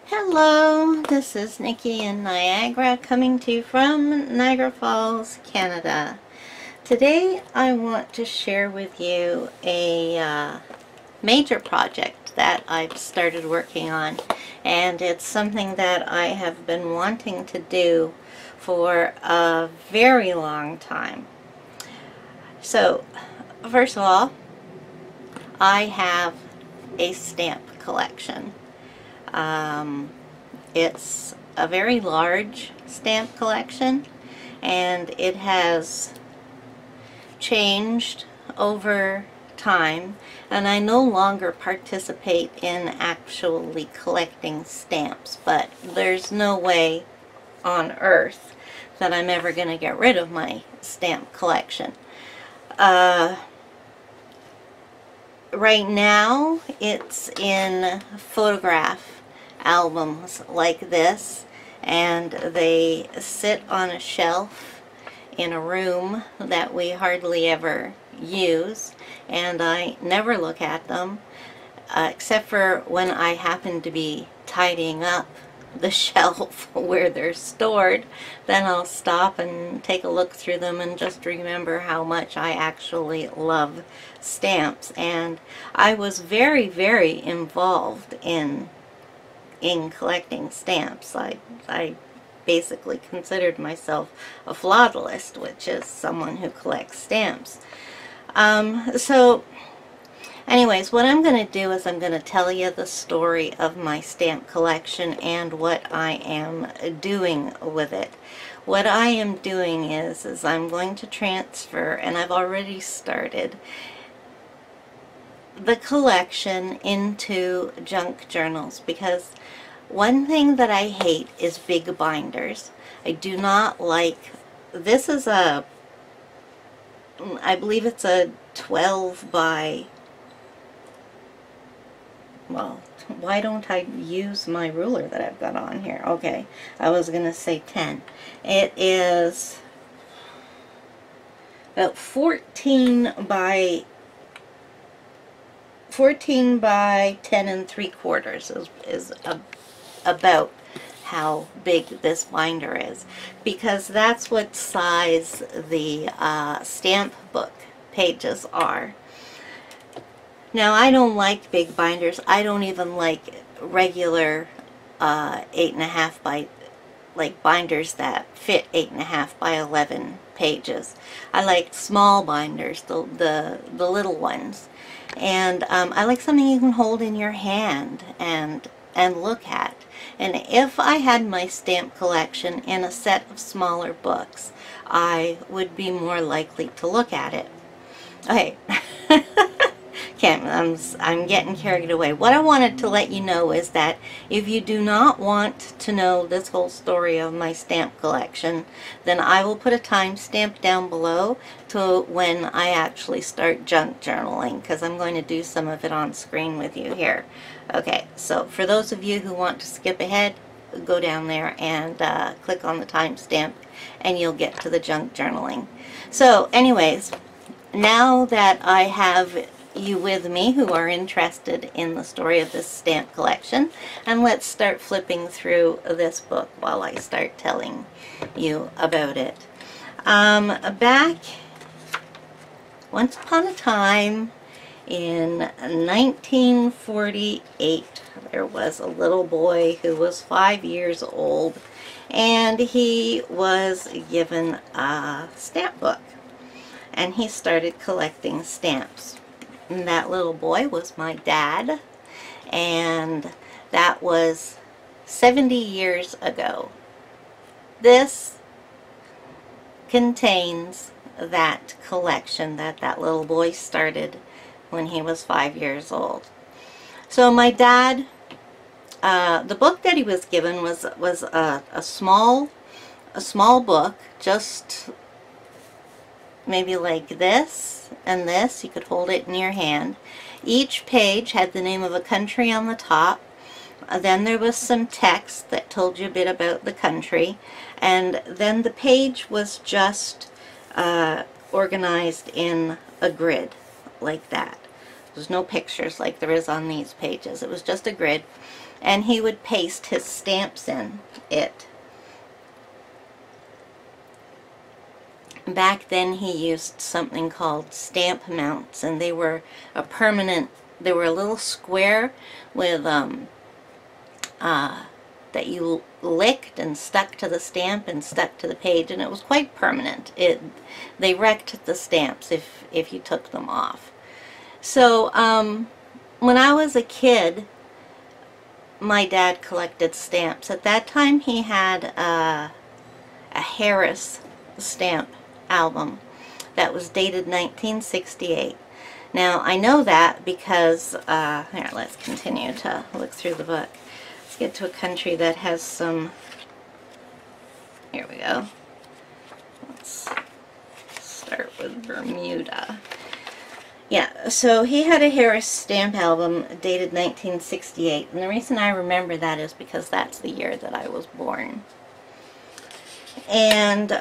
Hello, this is Nikki in Niagara coming to you from Niagara Falls, Canada. Today I want to share with you a major project that I've started working on, and it's something that I have been wanting to do for a very long time. So, first of all, I have a stamp collection. It's a very large stamp collection, and it has changed over time, and I no longer participate in actually collecting stamps, but there's no way on earth that I'm ever going to get rid of my stamp collection. Right now it's in photograph albums like this, and they sit on a shelf in a room that we hardly ever use, and I never look at them except for when I happen to be tidying up the shelf where they're stored. Then I'll stop and take a look through them and just remember how much I actually love stamps. And I was very, very involved in collecting stamps. I basically considered myself a philatelist, which is someone who collects stamps. So anyways, what I'm going to do is I'm going to tell you the story of my stamp collection and what I am doing with it. What I am doing is I'm going to transfer, and I've already started, the collection into junk journals, because one thing that I hate is big binders. I do not like, this is a, I believe it's a 12 by, well, why don't I use my ruler that I've got on here? Okay, I was going to say 10. It is about 14 by 10 3/4 is about how big this binder is, because that's what size the stamp book pages are. Now, I don't like big binders. I don't even like regular 8.5 by, like binders that fit 8.5 by 11 pages. I like small binders, the little ones. And I like something you can hold in your hand and look at. And if I had my stamp collection in a set of smaller books, I would be more likely to look at it. Okay. I'm getting carried away. What I wanted to let you know is that if you do not want to know this whole story of my stamp collection, then I will put a timestamp down below to when I actually start junk journaling, because I'm going to do some of it on screen with you here. Okay, so for those of you who want to skip ahead, go down there and click on the timestamp, and you'll get to the junk journaling. So anyways, now that I have you with me who are interested in the story of this stamp collection, and let's start flipping through this book while I start telling you about it. Back once upon a time in 1948, there was a little boy who was 5 years old, and he was given a stamp book, and he started collecting stamps. And that little boy was my dad, and that was 70 years ago. This contains that collection that little boy started when he was 5 years old. So my dad, the book that he was given was a small book, just maybe like this and this. You could hold it in your hand. Each page had the name of a country on the top. Then there was some text that told you a bit about the country, and then the page was just organized in a grid like that. There's no pictures like there is on these pages. It was just a grid. and he would paste his stamps in it. Back then he used something called stamp mounts, and they were a permanent, they were a little square with that you licked and stuck to the stamp and stuck to the page, and it was quite permanent. They wrecked the stamps if you took them off. So when I was a kid, my dad collected stamps. At that time he had a Harris stamp album that was dated 1968. Now I know that because, here, let's continue to look through the book. Let's get to a country that has some, here we go. Let's start with Bermuda. Yeah, so he had a Harris stamp album dated 1968, and the reason I remember that is because that's the year that I was born. And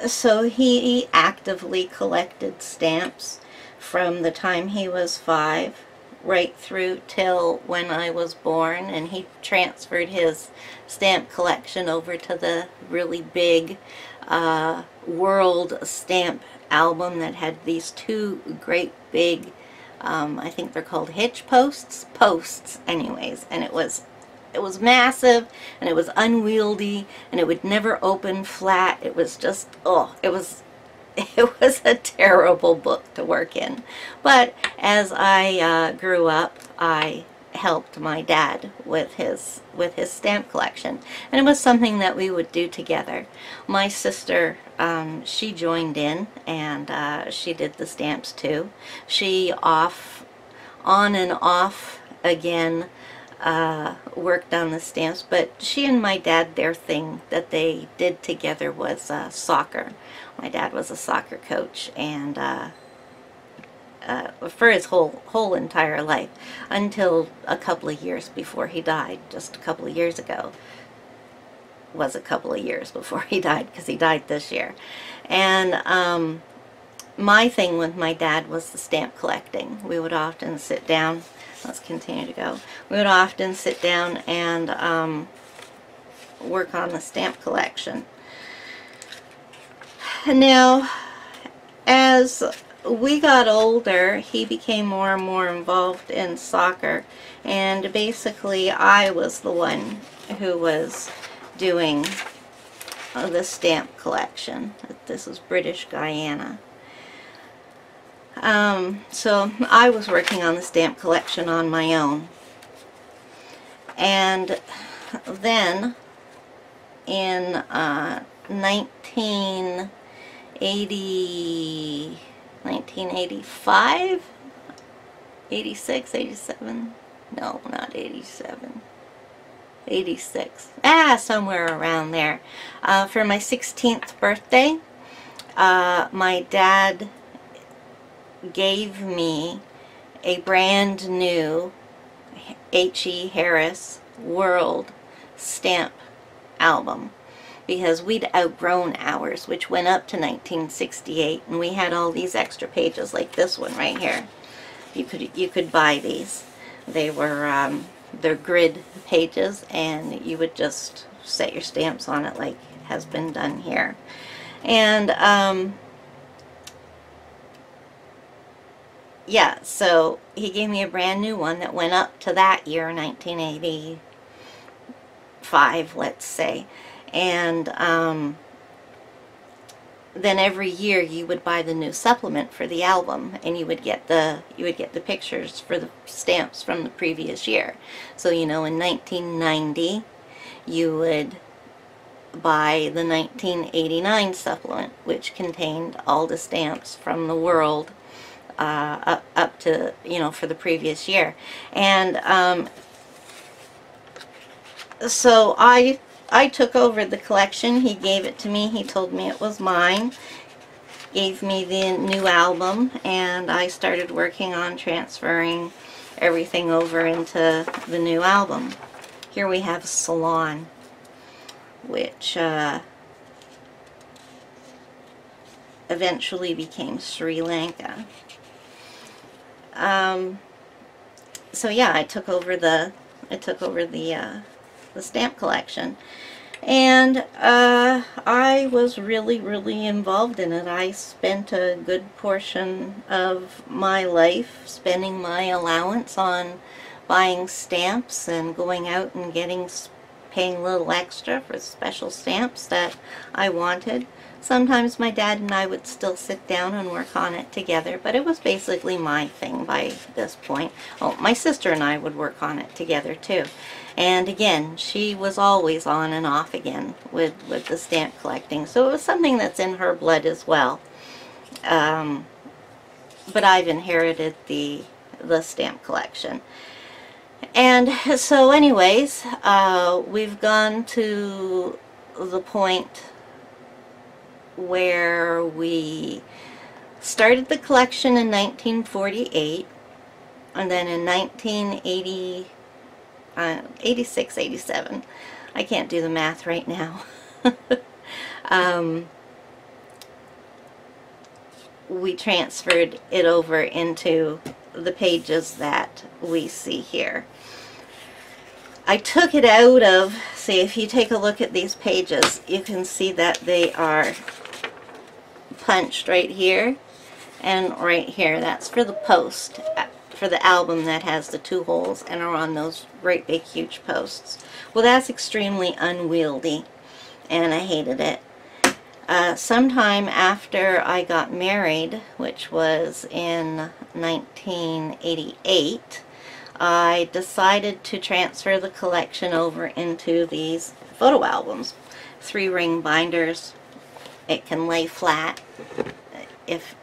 so he actively collected stamps from the time he was 5 right through till when I was born, and he transferred his stamp collection over to the really big world stamp album that had these 2 great big, I think they're called hitch posts anyways, and it was massive, and it was unwieldy, and it would never open flat. It was just, oh, it was a terrible book to work in. But as I grew up, I helped my dad with his stamp collection, and it was something that we would do together. My sister, she joined in, and she did the stamps too. She on and off again worked on the stamps, but she and my dad, their thing that they did together was soccer. My dad was a soccer coach, and for his whole entire life, until a couple of years before he died. Just a couple of years ago was a couple of years before he died, because he died this year. And my thing with my dad was the stamp collecting. We would often sit down. Let's continue to go. We would often sit down and work on the stamp collection. Now, as we got older, he became more and more involved in soccer, and basically I was the one who was doing the stamp collection. This is British Guyana. So I was working on the stamp collection on my own. And then in 1985, 86, 87, no, not 87, 86, somewhere around there, for my 16th birthday, my dad gave me a brand new H.E. Harris World stamp album, because we'd outgrown ours, which went up to 1968, and we had all these extra pages like this one right here. You could buy these. They were they're grid pages, and you would just set your stamps on it like has been done here. And yeah, so he gave me a brand new one that went up to that year, 1985, let's say. And then every year you would buy the new supplement for the album, and you would get the pictures for the stamps from the previous year. So, you know, in 1990 you would buy the 1989 supplement, which contained all the stamps from the world up to, you know, for the previous year. And so I took over the collection. He gave it to me. He told me it was mine. Gave me the new album, and I started working on transferring everything over into the new album. Here we have Ceylon, which eventually became Sri Lanka. So yeah, I took over the I took over the stamp collection. And I was really, really involved in it. I spent a good portion of my life spending my allowance on buying stamps and going out and paying a little extra for special stamps that I wanted. Sometimes my dad and I would still sit down and work on it together, but it was basically my thing by this point. Oh, my sister and I would work on it together too. And again, she was always on and off again with the stamp collecting. So it was something that's in her blood as well. But I've inherited the stamp collection. And so anyways, we've gone to the point where we started the collection in 1948, and then in 86, 87, I can't do the math right now, we transferred it over into the pages that we see here. I took it out of, see, if you take a look at these pages, you can see that they are punched right here and right here. That's for the post, for the album that has the 2 holes and are on those great big huge posts. Well, that's extremely unwieldy, and I hated it. Sometime after I got married, which was in 1988, I decided to transfer the collection over into these photo albums. 3-ring binders. It can lay flat. If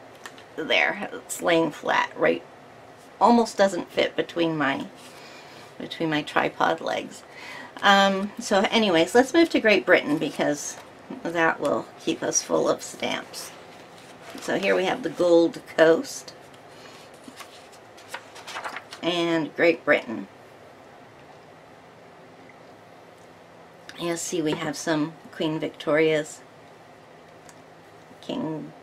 there, it's laying flat, right? Almost doesn't fit between my tripod legs. So anyways, let's move to Great Britain because that will keep us full of stamps. So here we have the Gold Coast and Great Britain. You'll see we have some Queen Victoria's, King,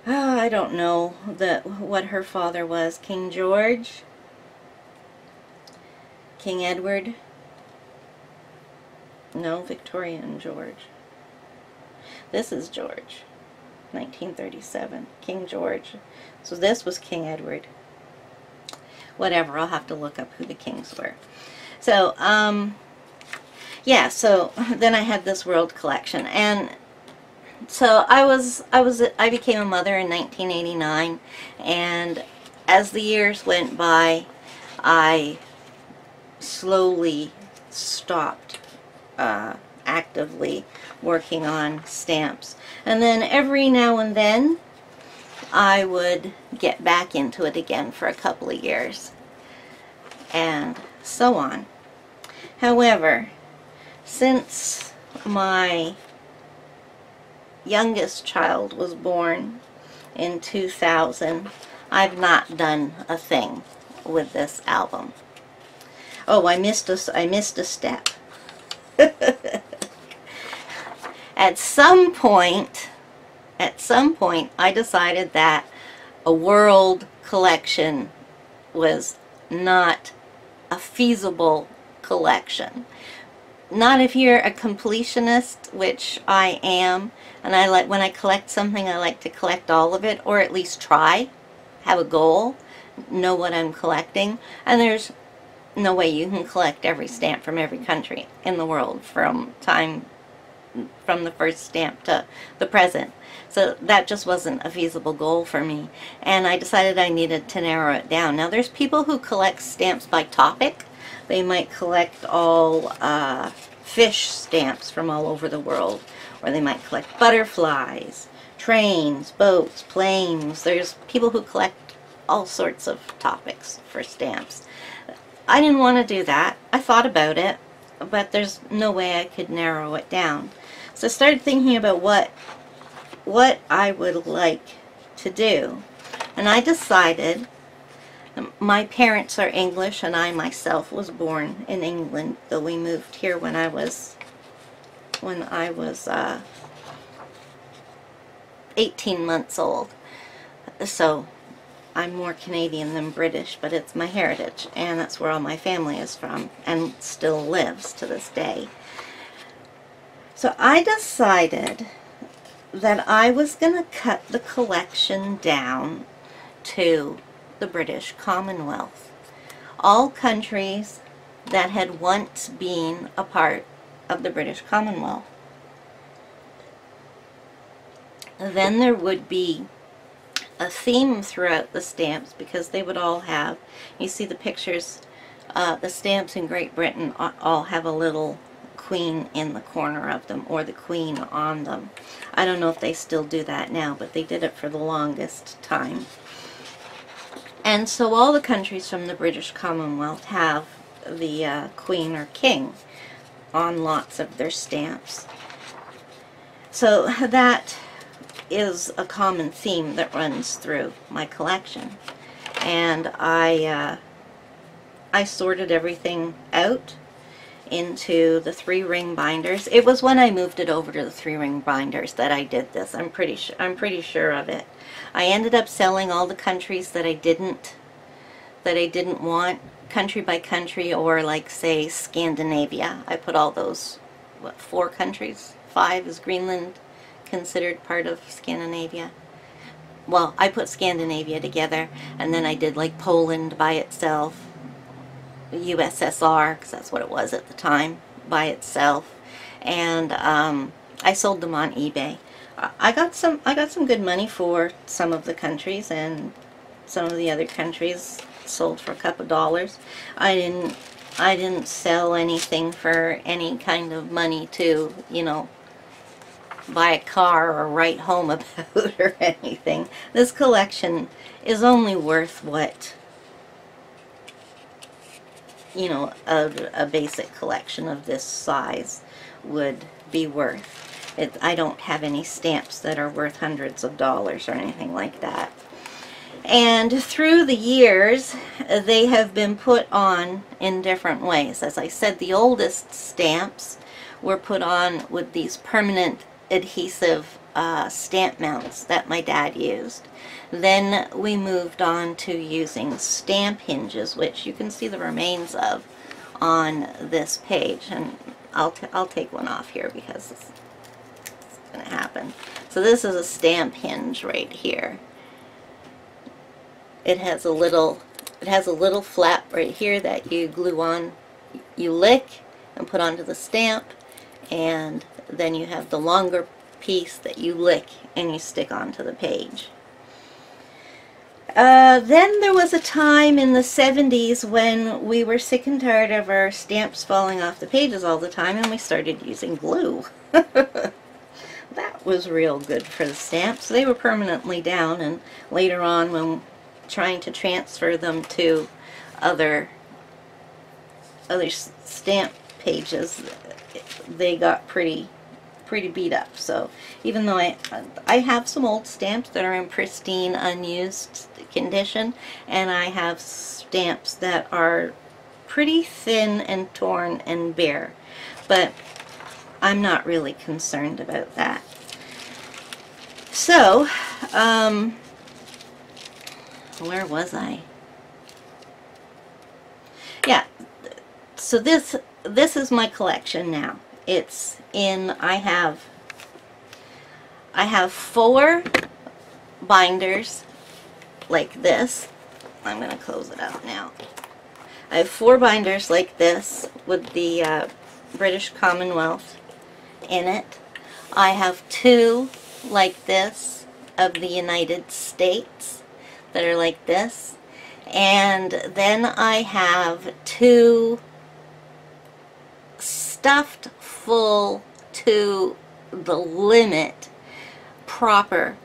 I don't know what her father was, King George, King Edward, no, Victoria and George. This is George, 1937, King George. So this was King Edward. Whatever, I'll have to look up who the kings were. So, yeah, so then I had this world collection, and so I became a mother in 1989, and as the years went by, I slowly stopped actively working on stamps. And then every now and then, I would get back into it again for a couple of years, and so on. However, since my youngest child was born in 2000, I've not done a thing with this album. Oh, I missed a step. At some point, I decided that a world collection was not a feasible collection. Not if you're a completionist, which I am, and when I collect something, I like to collect all of it, or at least try, have a goal, know what I'm collecting, and there's no way you can collect every stamp from every country in the world from the first stamp to the present. So that just wasn't a feasible goal for me, and I decided I needed to narrow it down. Now there's people who collect stamps by topic. They might collect all fish stamps from all over the world, or they might collect butterflies, trains, boats, planes. There's people who collect all sorts of topics for stamps. I didn't want to do that. I thought about it, but there's no way I could narrow it down. So I started thinking about what I would like to do. And I decided, my parents are English, and I myself was born in England, though we moved here when I was 18 months old. So I'm more Canadian than British, but it's my heritage, and that's where all my family is from, and still lives to this day. So I decided that I was going to cut the collection down to the British Commonwealth. All countries that had once been a part of the British Commonwealth. Then there would be a theme throughout the stamps, because they would all have, you see the pictures, the stamps in Great Britain all have a little queen in the corner of them, or the queen on them. I don't know if they still do that now, but they did it for the longest time. And so all the countries from the British Commonwealth have the queen or king on lots of their stamps. So that is a common theme that runs through my collection. And I sorted everything out into the 3-ring binders. It was when I moved it over to the 3-ring binders that I did this. I'm pretty sure of it. I ended up selling all the countries that I didn't want, country by country, or like say Scandinavia. I put all those, what, 4 countries? 5 is Greenland considered part of Scandinavia? Well, I put Scandinavia together, and then I did like Poland by itself, USSR, because that's what it was at the time, by itself, and I sold them on eBay. I got some good money for some of the countries, and some of the other countries sold for a couple dollars. I didn't sell anything for any kind of money to, you know, buy a car or write home about or anything. This collection is only worth what, you know, a basic collection of this size would be worth. I don't have any stamps that are worth hundreds of dollars or anything like that. And through the years, they have been put on in different ways. As I said, the oldest stamps were put on with these permanent adhesive stamp mounts that my dad used. Then we moved on to using stamp hinges, which you can see the remains of on this page. And I'll take one off here because it's going to happen. So this is a stamp hinge right here. It has a little flap right here that you glue on, you lick and put onto the stamp, and then you have the longer piece that you lick and you stick onto the page. Then there was a time in the 70s when we were sick and tired of our stamps falling off the pages all the time, and we started using glue. That was real good for the stamps. They were permanently down, and later on, when trying to transfer them to other stamp pages, they got pretty beat up. So even though I have some old stamps that are in pristine, unused condition, and I have stamps that are pretty thin and torn and bare, but I'm not really concerned about that. So where was I? Yeah, so this is my collection now. It's in, I have 4 binders like this. I'm going to close it out now. I have 4 binders like this with the British Commonwealth in it. I have 2 like this of the United States that are like this. And then I have 2 stuffed full to the limit proper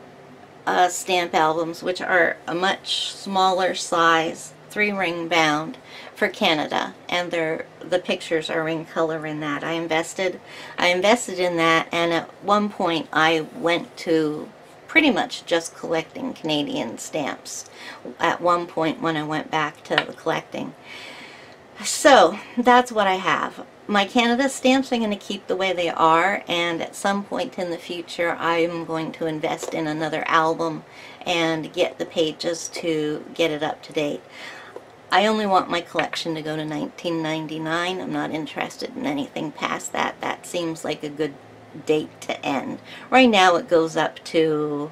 stamp albums, which are a much smaller size, 3-ring bound for Canada, and the pictures are in color in that. I invested in that, and at one point I went to pretty much just collecting Canadian stamps at one point when I went back to the collecting. So that's what I have. My Canada stamps I'm going to keep the way they are, and at some point in the future I'm going to invest in another album and get the pages to get it up to date. I only want my collection to go to 1999. I'm not interested in anything past that. That seems like a good date to end. Right now it goes up to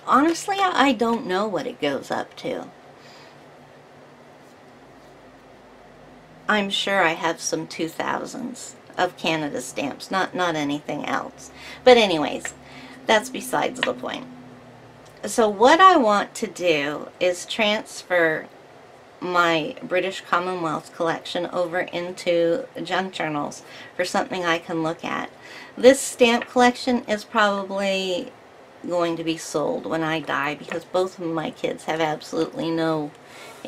honestly, I don't know what it goes up to. I'm sure I have some 2000s of Canada stamps, not anything else. But anyways, that's besides the point. So what I want to do is transfer my British Commonwealth collection over into junk journals for something I can look at. This stamp collection is probably going to be sold when I die, because both of my kids have absolutely no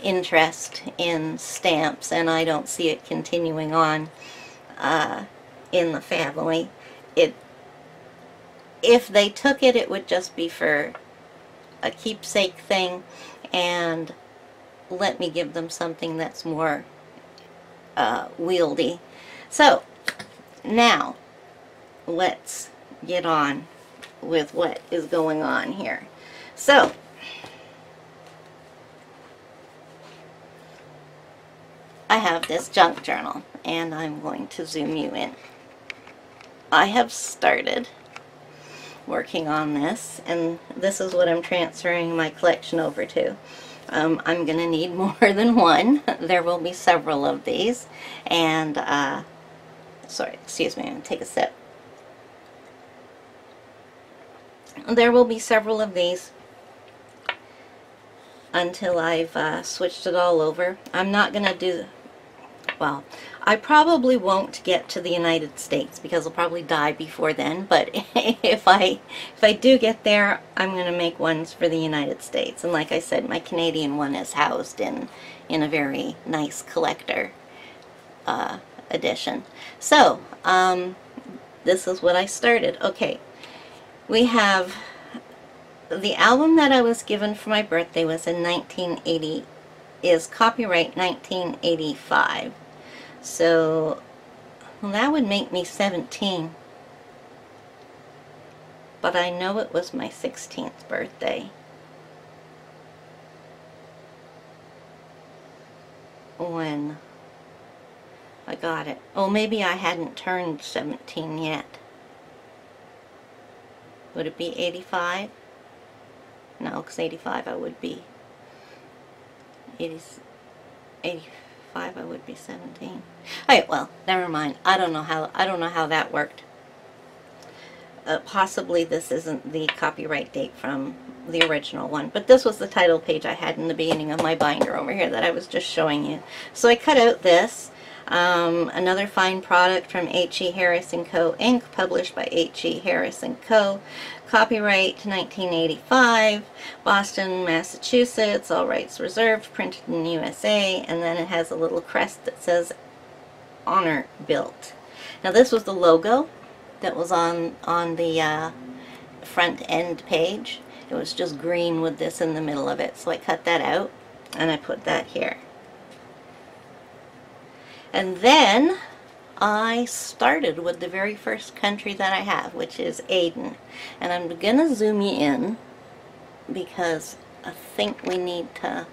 interest in stamps, and I don't see it continuing on in the family. If they took it, it would just be for a keepsake thing, and let me give them something that's more wieldy. So now let's get on with what is going on here. So I have this junk journal, and I'm going to zoom you in. I have started working on this, and this is what I'm transferring my collection over to. I'm going to need more than one. There will be several of these, and sorry, excuse me, I'm going to take a sip. There will be several of these until I've switched it all over. I'm not going to do, well, I probably won't get to the United States because I'll probably die before then, but if I do get there, I'm going to make ones for the United States. And like I said, my Canadian one is housed in a very nice collector edition. So, this is what I started. Okay, we have the album that I was given for my birthday was in 1980, is copyright 1985. So, well, that would make me 17. But I know it was my 16th birthday when I got it. Oh, maybe I hadn't turned 17 yet. Would it be 85? No, because 85 I would be 85 I would be 17. Alright, well, never mind. I don't know how that worked. Possibly this isn't the copyright date from the original one, but this was the title page I had in the beginning of my binder over here that I was just showing you. So I cut out this. Another fine product from H.E. Harris & Co. Inc., published by H.E. Harris & Co. Copyright 1985, Boston, Massachusetts, all rights reserved, printed in USA, and then it has a little crest that says Honor Built. Now this was the logo that was on the front end page. It was just green with this in the middle of it, so I cut that out and I put that here. And then I started with the very first country that I have, which is Aden. And I'm going to zoom you in because I think we need to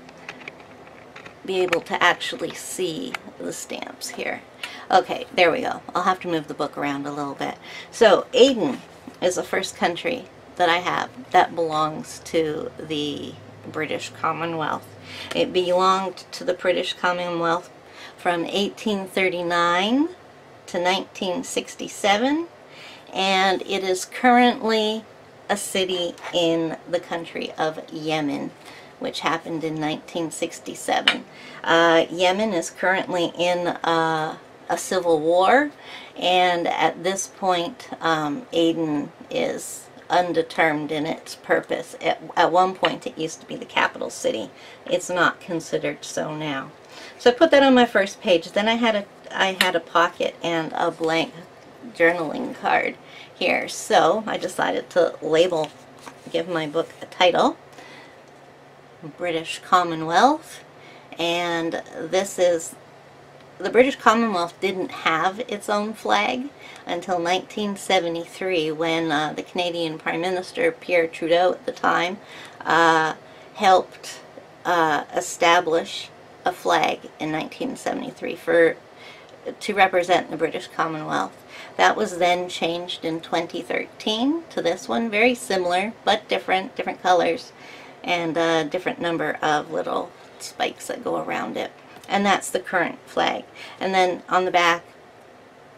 be able to actually see the stamps here. Okay, there we go. I'll have to move the book around a little bit. So Aden is the first country that I have that belongs to the British Commonwealth. It belonged to the British Commonwealth from 1839 to 1967, and it is currently a city in the country of Yemen, which happened in 1967. Yemen is currently in a civil war, and at this point Aden is undetermined in its purpose. At one point it used to be the capital city. It's not considered so now. So I put that on my first page. Then I had a pocket and a blank journaling card here. So I decided to give my book a title, British Commonwealth, and this is, the British Commonwealth didn't have its own flag until 1973, when the Canadian Prime Minister, Pierre Trudeau at the time, helped establish a flag in 1973 to represent the British Commonwealth. That was then changed in 2013 to this one, very similar but different colors, and a different number of little spikes that go around it. And that's the current flag. And then on the back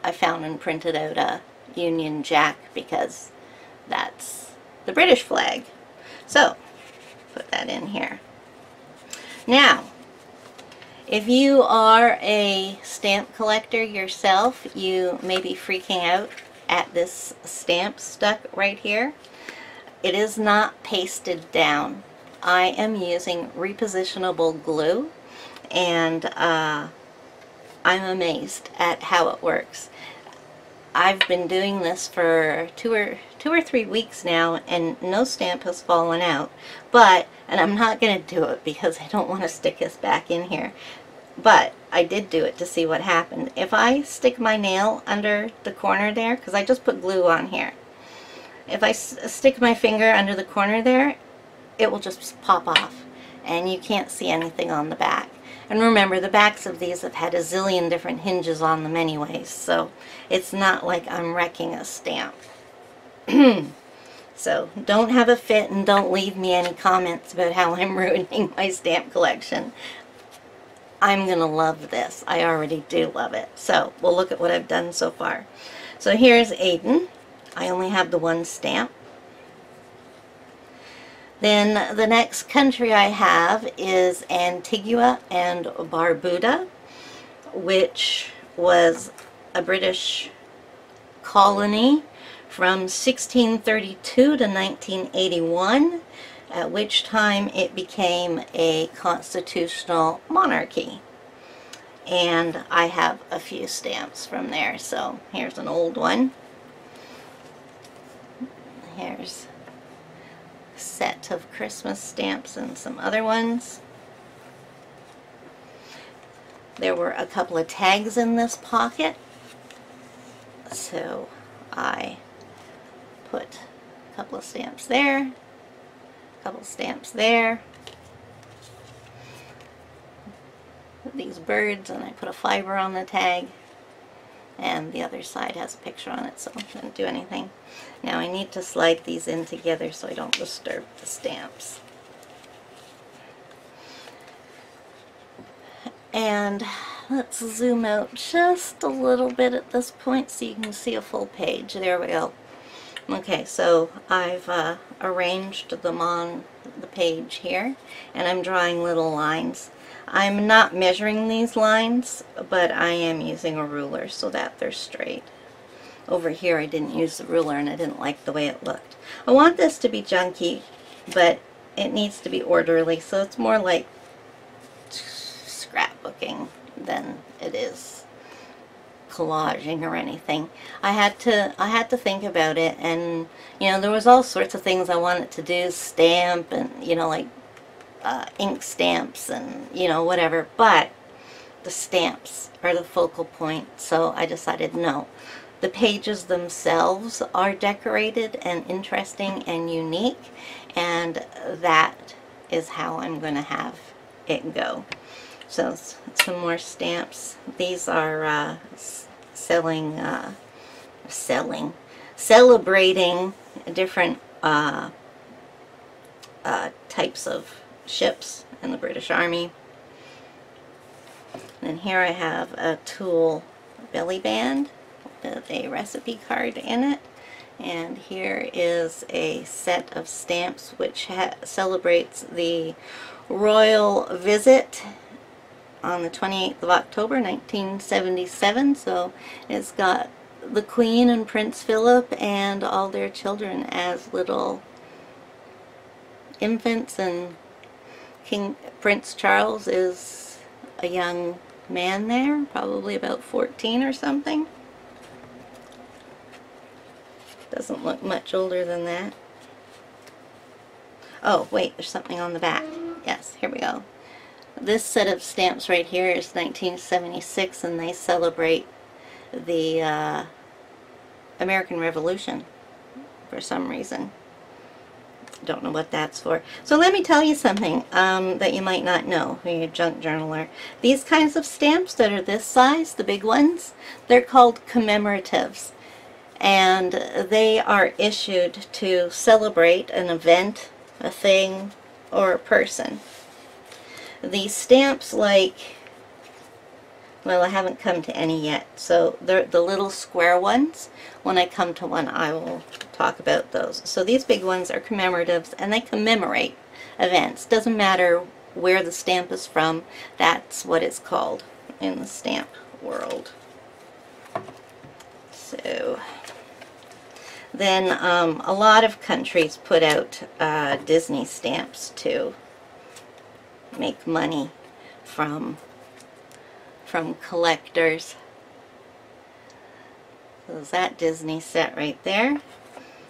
I found and printed out a Union Jack, because that's the British flag. So put that in here. Now, if you are a stamp collector yourself, you may be freaking out at this stamp stuck right here. It is not pasted down. I am using repositionable glue, and I'm amazed at how it works. I've been doing this for two or three weeks now, and no stamp has fallen out. And I'm not going to do it because I don't want to stick this back in here. But I did do it to see what happened. If I stick my nail under the corner there, because I just put glue on here, if I stick my finger under the corner there, it will just pop off, and you can't see anything on the back. And remember, the backs of these have had a zillion different hinges on them anyways, so it's not like I'm wrecking a stamp. So don't have a fit, and don't leave me any comments about how I'm ruining my stamp collection. I'm gonna love this. I already do love it. So we'll look at what I've done so far. So here's Aden. I only have the one stamp. Then the next country I have is Antigua and Barbuda, which was a British colony from 1632 to 1981, at which time it became a constitutional monarchy. And I have a few stamps from there. So here's an old one. Here's set of Christmas stamps and some other ones. There were a couple of tags in this pocket, so I put a couple of stamps there, a couple of stamps there, these birds, and I put a fiber on the tag, and the other side has a picture on it, so I didn't do anything. Now I need to slide these in together so I don't disturb the stamps. And let's zoom out just a little bit at this point so you can see a full page. There we go. Okay, so I've arranged them on the page here, and I'm drawing little lines. I'm not measuring these lines, but I am using a ruler so that they're straight. Over here I didn't use the ruler, and I didn't like the way it looked. I want this to be junky, but it needs to be orderly, so it's more like scrapbooking than it is collaging or anything. I had to think about it, and you know, there was all sorts of things I wanted to do, stamp, and you know, like ink stamps and you know, whatever, but the stamps are the focal point, so I decided no. The pages themselves are decorated and interesting and unique, and that is how I'm going to have it go. So some more stamps. These are celebrating different types of ships in the British Army. And here I have a tulle belly band with a recipe card in it. And here is a set of stamps which celebrates the royal visit on the 28th of October 1977. So it's got the Queen and Prince Philip and all their children as little infants, and Prince Charles is a young man there, probably about 14 or something. Doesn't look much older than that. Oh, wait, there's something on the back. Yes, here we go. This set of stamps right here is 1976, and they celebrate the American Revolution for some reason. Don't know what that's for. So let me tell you something that you might not know when you're a junk journaler. These kinds of stamps that are this size, the big ones, they're called commemoratives. And they are issued to celebrate an event, a thing, or a person. These stamps, like, well, I haven't come to any yet, so they're the little square ones. When I come to one, I will talk about those. So these big ones are commemoratives, and they commemorate events. Doesn't matter where the stamp is from, that's what it's called in the stamp world. So then a lot of countries put out Disney stamps to make money from collectors. So there's that Disney set right there,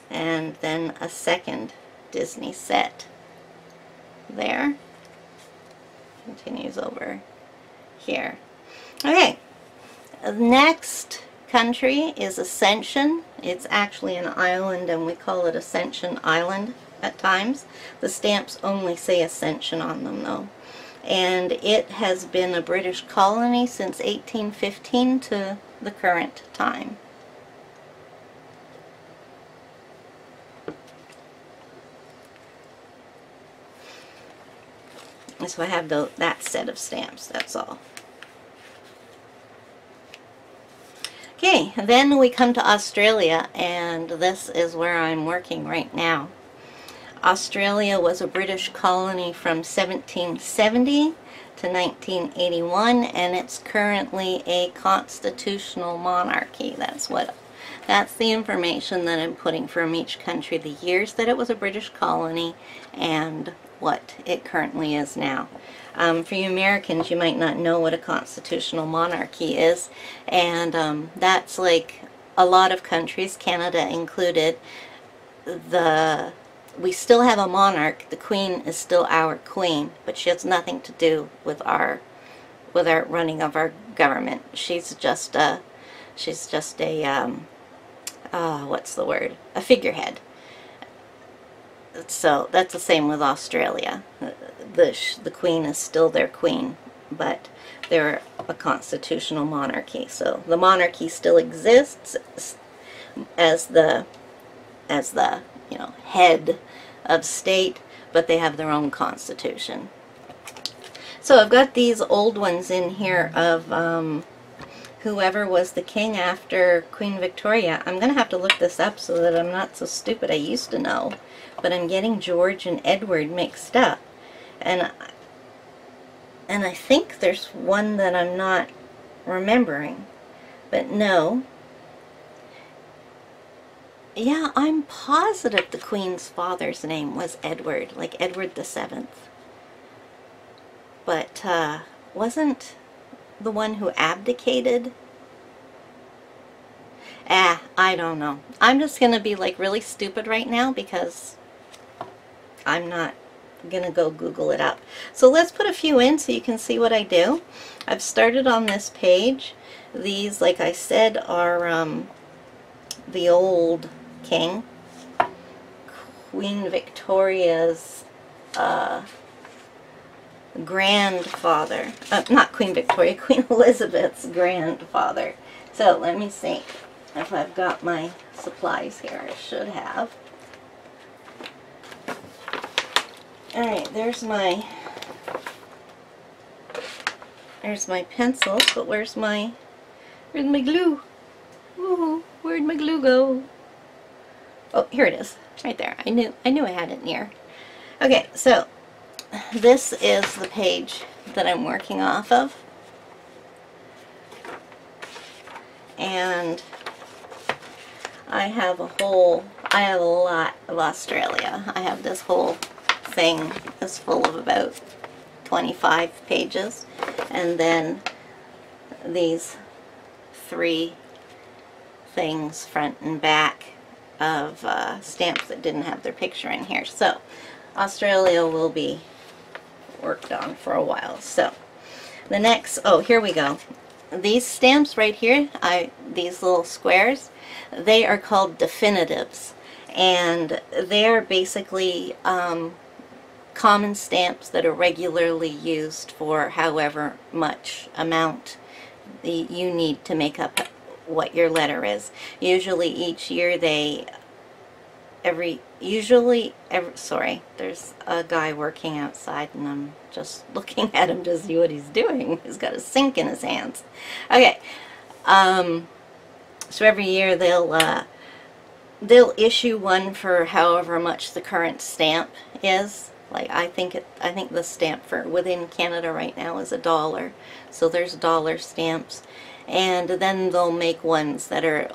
and then a second Disney set there. Continues over here. Okay, the next country is Ascension. It's actually an island, and we call it Ascension Island at times. The stamps only say Ascension on them, though. And it has been a British colony since 1815 to the current time. So I have that set of stamps, that's all. Okay, then we come to Australia, and this is where I'm working right now. Australia was a British colony from 1770 to 1981, and it's currently a constitutional monarchy. That's the information that I'm putting from each country, the years that it was a British colony and what it currently is now. For you Americans, you might not know what a constitutional monarchy is, and that's like a lot of countries, Canada included. We still have a monarch. The Queen is still our Queen, but she has nothing to do with our running of our government. She's just a what's the word? A figurehead. So that's the same with Australia. The Queen is still their Queen, but they're a constitutional monarchy. So the monarchy still exists as the head of state, but they have their own constitution. So I've got these old ones in here of whoever was the king after Queen Victoria. I'm going to have to look this up so that I'm not so stupid. I used to know, but I'm getting George and Edward mixed up. And I think there's one that I'm not remembering. But no. Yeah, I'm positive the Queen's father's name was Edward, like Edward the Seventh. But wasn't the one who abdicated? I don't know. I'm just going to be like really stupid right now because I'm not going to go Google it up. So let's put a few in so you can see what I do. I've started on this page. These, like I said, are the old king. Queen Victoria's grandfather. Not Queen Victoria, Queen Elizabeth's grandfather. So let me see if I've got my supplies here. I should have. Alright, there's my pencils, but where's my glue? Woohoo, where'd my glue go? Oh, here it is. Right there. I knew I had it near. Okay, so this is the page that I'm working off of. And I have a lot of Australia. I have this whole thing is full of about 25 pages, and then these 3 things front and back of stamps that didn't have their picture in here. So Australia will be worked on for a while. So the next, oh, here we go. These stamps right here, these little squares, they are called definitives, and they're basically common stamps that are regularly used for however much amount you need to make up what your letter is. Usually each year sorry, there's a guy working outside and I'm just looking at him to see what he's doing. He's got a sink in his hands. Okay, so every year they'll issue one for however much the current stamp is. Like I think the stamp for within Canada right now is $1. So there's dollar stamps, and then they'll make ones that are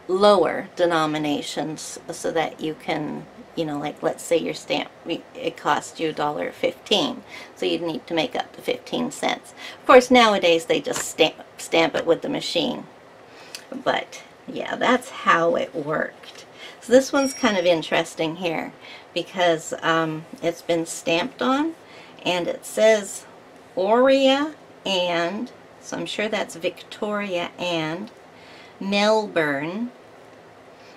lower denominations so that you can, you know, like let's say your stamp, it costs you $1.15, so you'd need to make up the 15 cents. Of course nowadays they just stamp it with the machine, but yeah, that's how it worked. So this one's kind of interesting here because it's been stamped on and it says Aurea and, so I'm sure that's Victoria and Melbourne.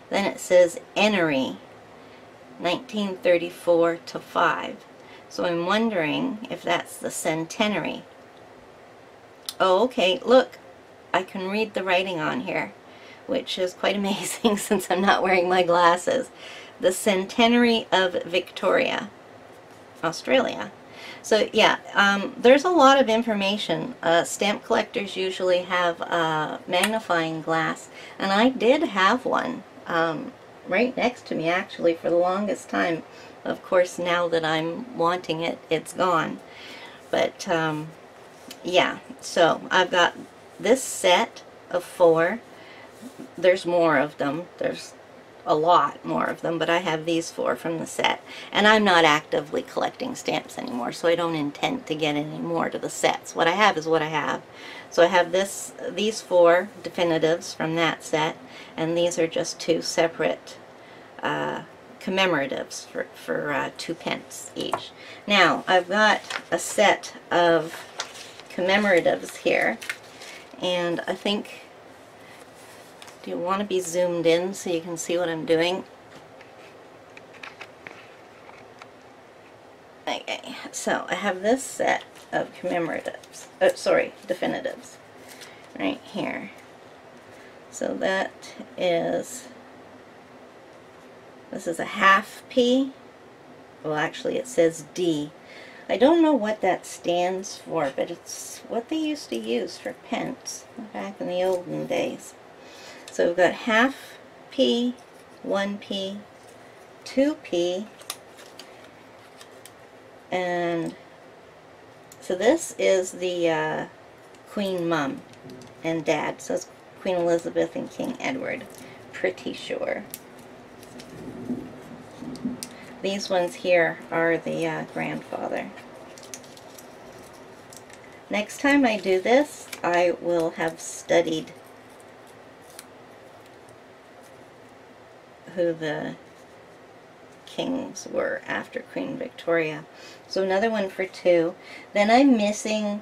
Then it says Enery, 1934 to 5. So I'm wondering if that's the centenary. Oh, okay, look, I can read the writing on here, which is quite amazing since I'm not wearing my glasses. The centenary of Victoria, Australia. So yeah, there's a lot of information. Stamp collectors usually have a magnifying glass, and I did have one right next to me actually for the longest time. Of course now that I'm wanting it, it's gone. But yeah, so I've got this set of 4. There's more of them. There's a lot more of them, but I have these 4 from the set. And I'm not actively collecting stamps anymore, so I don't intend to get any more to the sets. What I have is what I have. So I have these 4 definitives from that set, and these are just 2 separate commemoratives for 2 pence each. Now, I've got a set of commemoratives here, and I think, do you want to be zoomed in so you can see what I'm doing? Okay, so I have this set of commemoratives, definitives, right here. So that is, this is a half P. Well, actually it says D. I don't know what that stands for, but it's what they used to use for pence back in the olden days. So we've got half P, 1p, 2p, and so this is the Queen Mum and Dad. So it's Queen Elizabeth and King Edward, pretty sure. These ones here are the grandfather. Next time I do this, I will have studied who the kings were after Queen Victoria. So another one for 2. Then I'm missing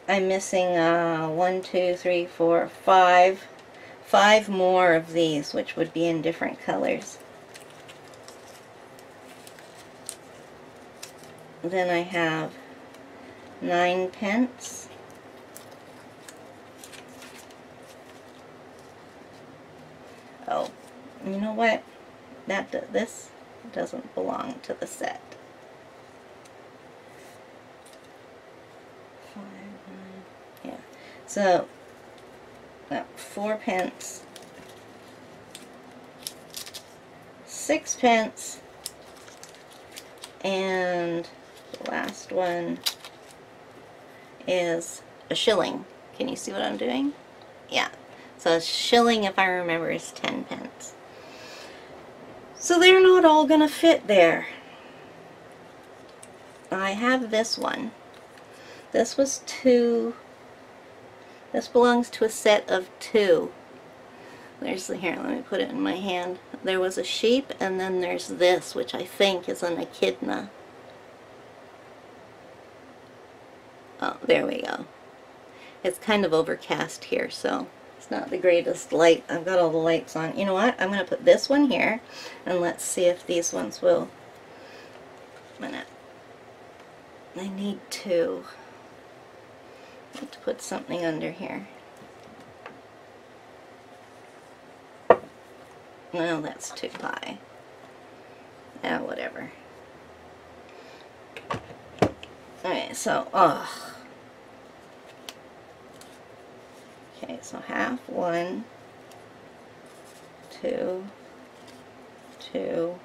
1, 2, 3, 4, 5 more of these, which would be in different colors. Then I have 9 pence. Oh, you know what? This doesn't belong to the set. 5, 9, yeah. So 4 pence, 6 pence, and the last one is a shilling. Can you see what I'm doing? Yeah. So a shilling, if I remember, is 10 pence. So they're not all going to fit there. I have this one. This was 2. This belongs to a set of 2. There's the, here, let me put it in my hand. There was a sheep, and then there's this, which I think is an echidna. Oh, there we go. It's kind of overcast here, so it's not the greatest light. I've got all the lights on. You know what? I'm going to put this one here, and let's see if these ones will. A minute. I need to put something under here. No, that's too high. Yeah, whatever. Okay, so, okay, so half, 1, 2, 2,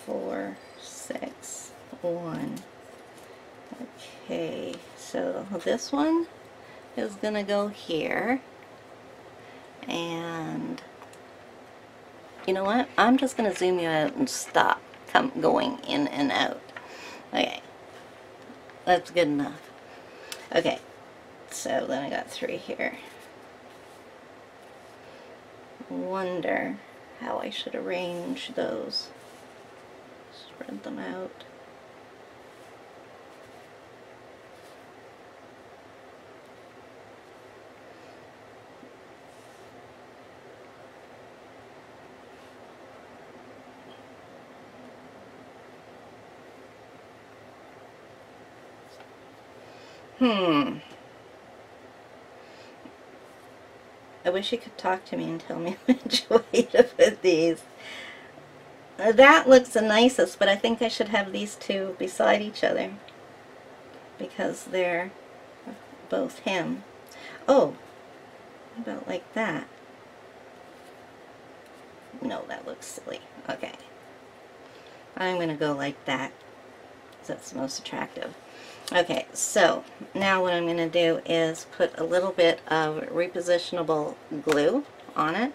4, 6, 1. Okay, so this one is going to go here. And you know what? I'm just going to zoom you out and stop going in and out. Okay, that's good enough. Okay, so then I got 3 here. Wonder how I should arrange those. Spread them out. I wish you could talk to me and tell me which way to put these. That looks the nicest, but I think I should have these two beside each other because they're both him. Oh, about like that. No, that looks silly. Okay. I'm going to go like that because that's the most attractive. Okay, so now what I'm going to do is put a little bit of repositionable glue on it.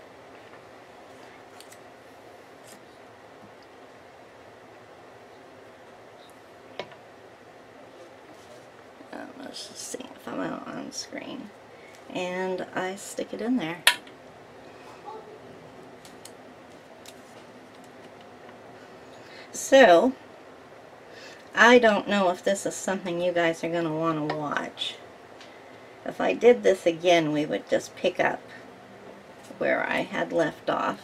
Let's just see if I'm out on screen. And I stick it in there. So, I don't know if this is something you guys are going to want to watch. If I did this again, we would just pick up where I had left off.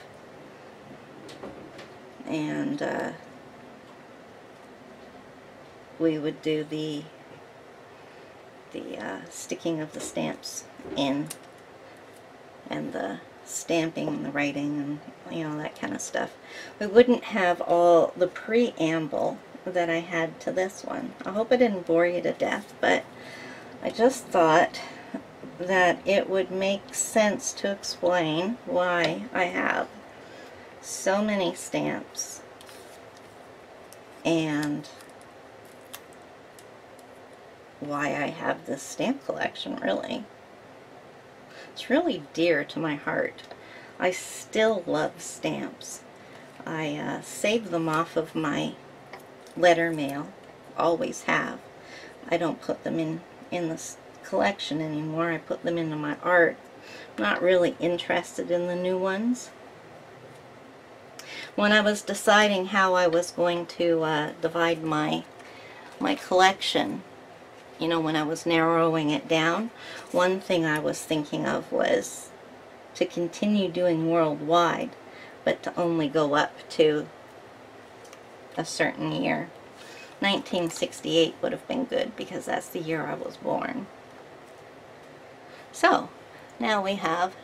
And we would do the sticking of the stamps in, and the stamping and the writing and, you know, that kind of stuff. We wouldn't have all the preamble that I had to this one. I hope I didn't bore you to death, but I just thought that it would make sense to explain why I have so many stamps and why I have this stamp collection, really. It's really dear to my heart. I still love stamps. I save them off of my letter mail, always have. I don't put them in this collection anymore. I put them into my art. I'm not really interested in the new ones. When I was deciding how I was going to divide my collection, you know, when I was narrowing it down, one thing I was thinking of was to continue doing worldwide, but to only go up to a certain year. 1968 would have been good because that's the year I was born. So, now we have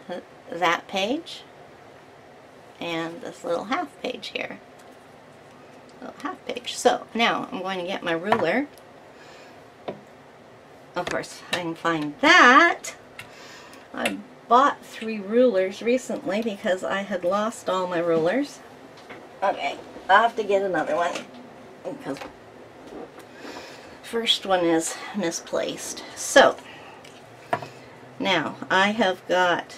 that page and this little half page here. Little half page. So, now I'm going to get my ruler. Of course, I can find that. I bought 3 rulers recently because I had lost all my rulers. Okay, I'll have to get another one because first one is misplaced. So, now I have got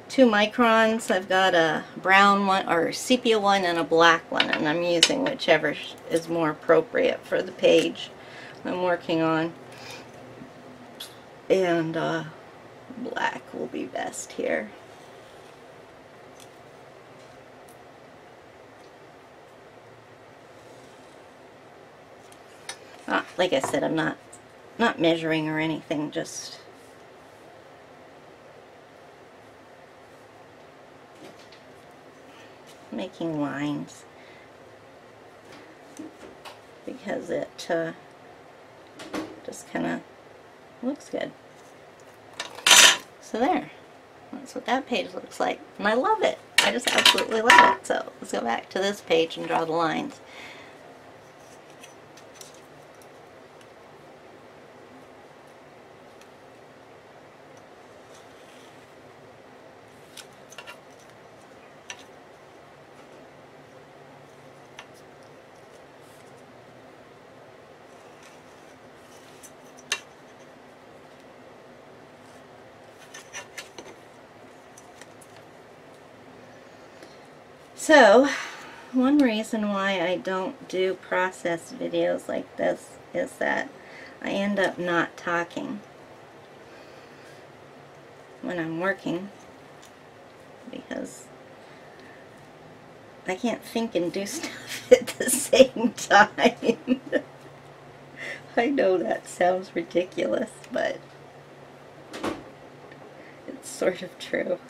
2 microns. I've got a brown one, or sepia one, and a black one, and I'm using whichever is more appropriate for the page I'm working on. And Black will be best here. Like I said, I'm not measuring or anything, just making lines because it just kind of looks good. So there, that's what that page looks like, and I love it. I just absolutely love it. So let's go back to this page and draw the lines. So, one reason why I don't do process videos like this is that I end up not talking when I'm working because I can't think and do stuff at the same time. I know that sounds ridiculous, but it's sort of true.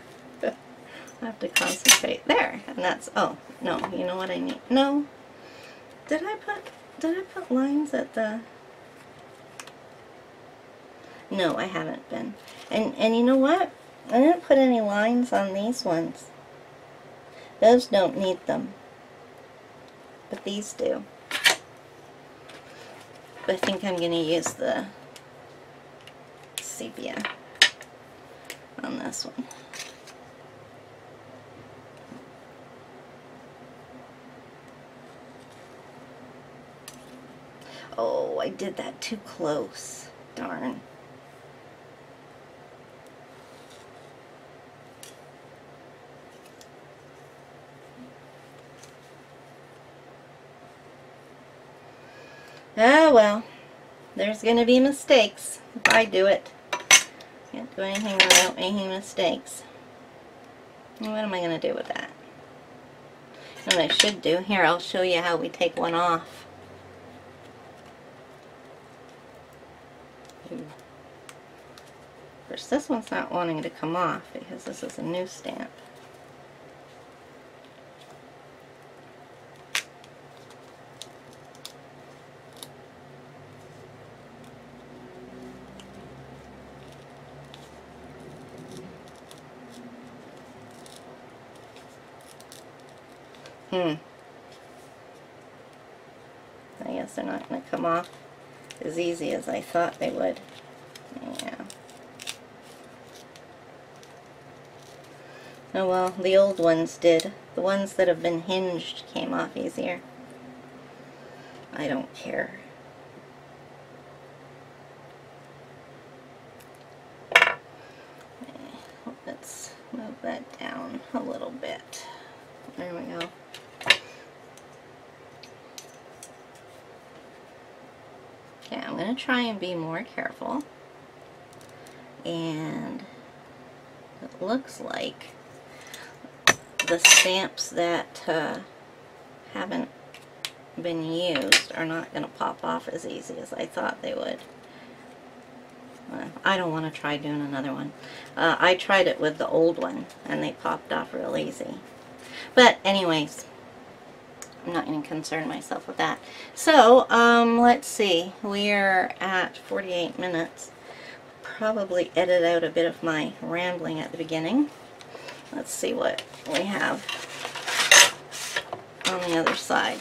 I have to concentrate there, and that's, oh no, you know what I need? No, did I put lines at the? No, I haven't been. And you know what? I didn't put any lines on these ones. Those don't need them, but these do. But I think I'm gonna use the sepia on this one. Oh, I did that too close. Darn. Oh well, there's going to be mistakes if I do it. Can't do anything without making mistakes. What am I going to do with that? What I should do, here I'll show you how we take one off. Of course, this one's not wanting to come off because this is a new stamp. I guess they're not going to come off as easy as I thought they would. Yeah. Oh well, the old ones did. The ones that have been hinged came off easier. I don't care. Let's move that down a little bit. There we go. Okay, I'm going to try and be more careful. And it looks like the stamps that haven't been used are not going to pop off as easy as I thought they would. I don't want to try doing another one. I tried it with the old one and they popped off real easy. But anyways, I'm not going to concern myself with that. So, let's see. We're at 48 minutes. Probably edit out a bit of my rambling at the beginning. Let's see what we have on the other side.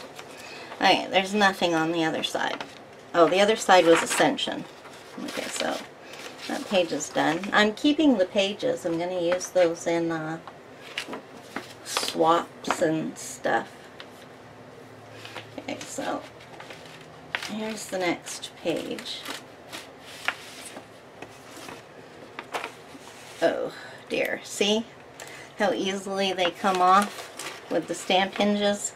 Okay, there's nothing on the other side. Oh, the other side was Ascension. Okay, so that page is done. I'm keeping the pages. I'm going to use those in swaps and stuff. Okay, so here's the next page. Oh dear, see how easily they come off with the stamp hinges?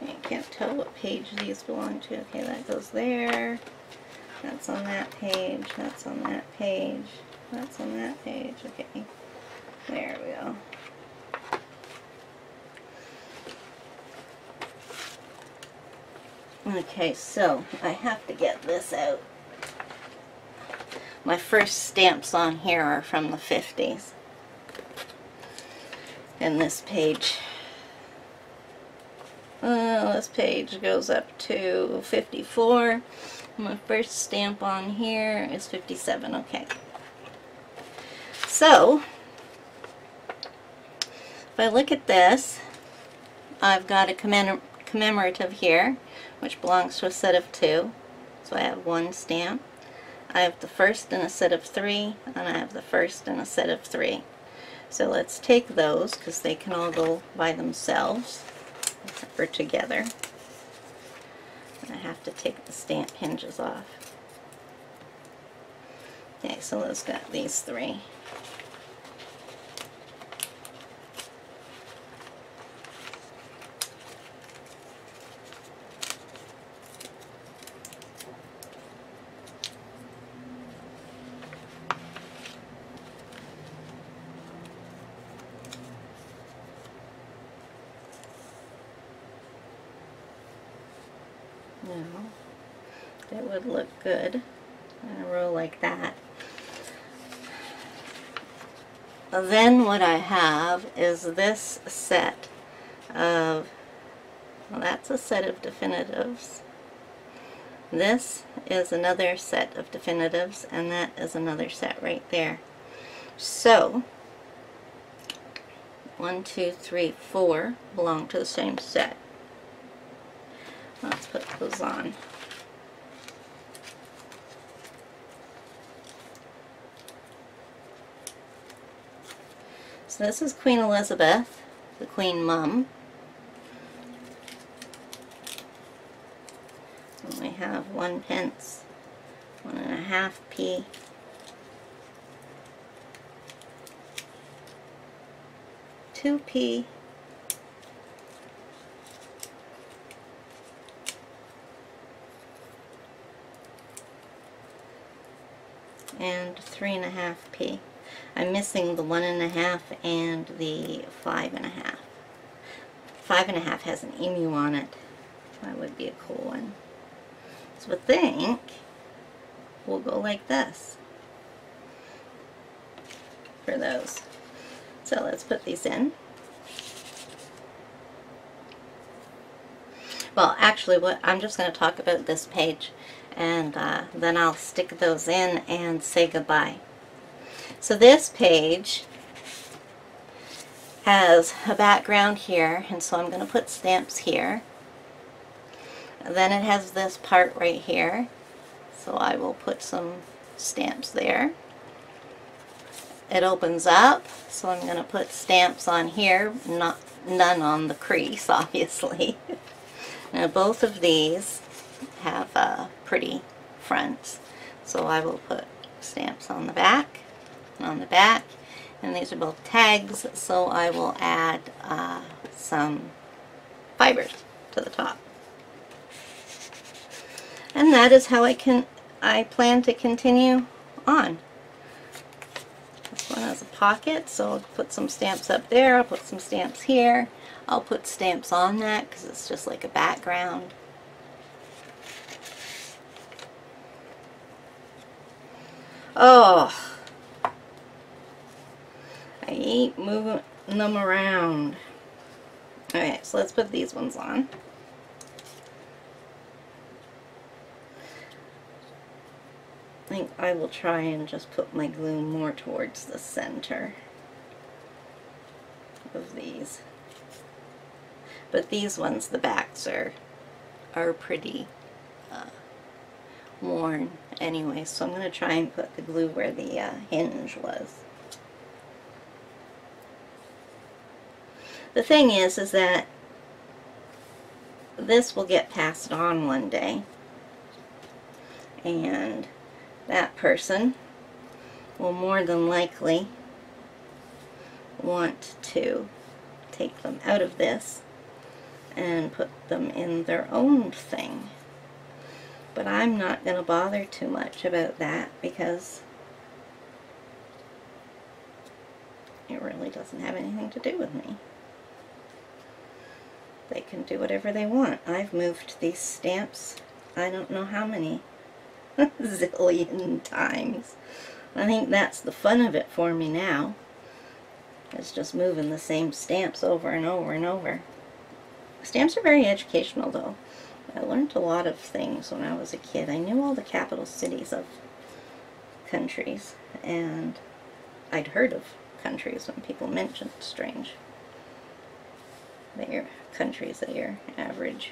You can't tell what page these belong to. Okay, that goes there. That's on that page. That's on that page. That's on that page. Okay, there we go. Okay, so I have to get this out. My first stamps on here are from the 50s. And this page goes up to 54. My first stamp on here is 57. Okay. So, if I look at this, I've got a commemorative here, which belongs to a set of 2. So I have 1 stamp. I have the first in a set of 3, and I have the first in a set of 3. So let's take those, because they can all go by themselves, except for together. And I have to take the stamp hinges off. Okay, so let's got these 3. Now, it would look good in a row like that. Then what I have is this set of, well, that's a set of definitives. This is another set of definitives, and that is another set right there. So, 1, 2, 3, 4 belong to the same set. Let's put those on. So this is Queen Elizabeth, the Queen Mum. And we have 1 pence, 1.5p, 2p, and 3.5p. I'm missing the 1.5 and the 5.5. 5.5 has an emu on it. That would be a cool one. So I think we'll go like this for those. So let's put these in. Well, actually, I'm just going to talk about this page, and then I'll stick those in and say goodbye. So this page has a background here, and so I'm going to put stamps here. And then it has this part right here, so I will put some stamps there. It opens up, so I'm going to put stamps on here, none on the crease, obviously. Now both of these have pretty fronts, so I will put stamps on the back and on the back, and these are both tags, so I will add some fibers to the top. And that is how I plan to continue on. This one has a pocket, so I'll put some stamps up there, I'll put some stamps here, I'll put stamps on that because it's just like a background. Oh, I hate moving them around. Okay, so let's put these ones on. I think I will try and just put my glue more towards the center of these. But these ones, the backs are pretty worn anyway, so I'm going to try and put the glue where the hinge was. The thing is that this will get passed on one day, and that person will more than likely want to take them out of this and put them in their own thing. But I'm not going to bother too much about that because it really doesn't have anything to do with me. They can do whatever they want. I've moved these stamps I don't know how many zillion times. I think that's the fun of it for me now. It's just moving the same stamps over and over and over. Stamps are very educational though. I learned a lot of things when I was a kid. I knew all the capital cities of countries, and I'd heard of countries when people mentioned strange. They're countries that your average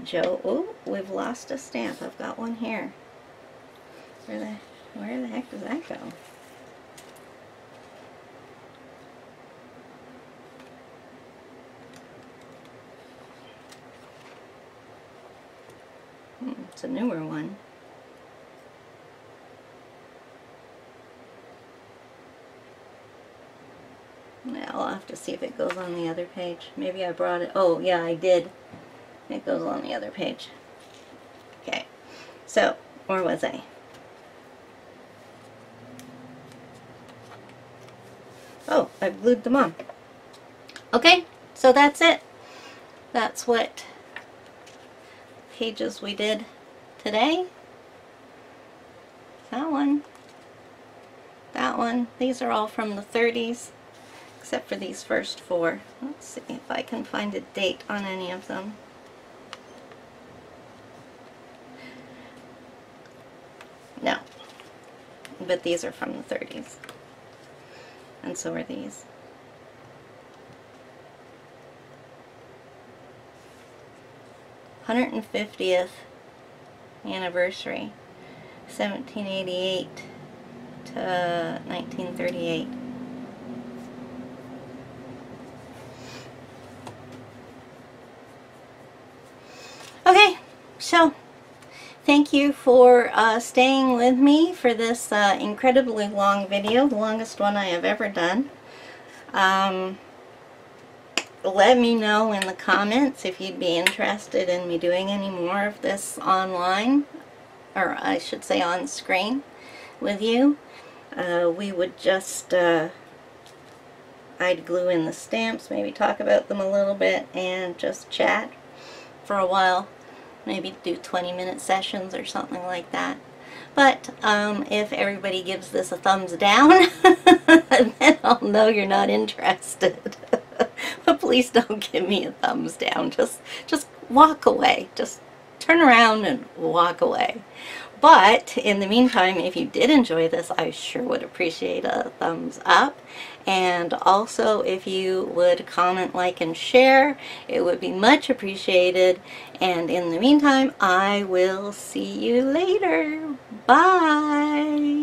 Joe. Oh, we've lost a stamp. I've got one here. Where the heck does that go? It's a newer one. Yeah, I'll have to see if it goes on the other page. Maybe I brought it. Oh, yeah, I did. It goes on the other page. Okay. So, where was I? Oh, I've glued them on. Okay, so that's it. That's what pages we did today. That one. That one. These are all from the 30s, except for these first four. Let's see if I can find a date on any of them. No. But these are from the 30s. And so are these. '50th anniversary, 1788 to 1938. Okay, so thank you for staying with me for this incredibly long video, the longest one I have ever done. Let me know in the comments if you'd be interested in me doing any more of this online, or I should say on screen with you. We would just, I'd glue in the stamps, maybe talk about them a little bit, and just chat for a while. Maybe do 20-minute sessions or something like that. But if everybody gives this a thumbs down, then I'll know you're not interested. But please don't give me a thumbs down. Just walk away. Just turn around and walk away. But in the meantime, if you did enjoy this, I sure would appreciate a thumbs up. And also, if you would comment, like, and share, it would be much appreciated. And in the meantime, I will see you later. Bye!